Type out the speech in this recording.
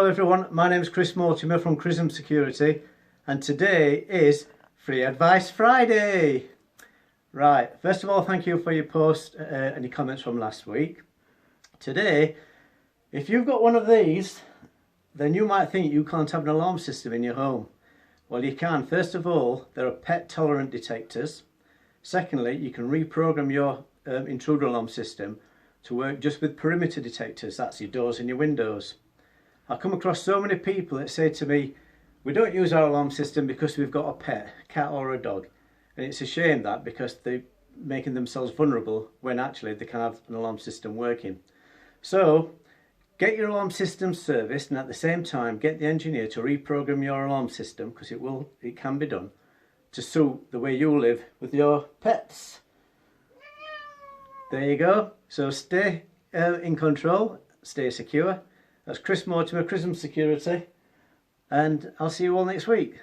Hello everyone, my name is Chris Mortimer from Crism Security and today is Free Advice Friday. Right, first of all, thank you for your post and your comments from last week. Today, if you've got one of these, then you might think you can't have an alarm system in your home. Well, you can. First of all, there are pet tolerant detectors. Secondly, you can reprogram your intruder alarm system to work just with perimeter detectors, that's your doors and your windows. I come across so many people that say to me, we don't use our alarm system because we've got a pet, a cat or a dog. And it's a shame that, because they're making themselves vulnerable when actually they can have an alarm system working. So get your alarm system serviced and at the same time get the engineer to reprogram your alarm system, because it can be done, to suit the way you live with your pets. There you go. So stay in control, stay secure. That's Chris Mortimer, Crism Security, and I'll see you all next week.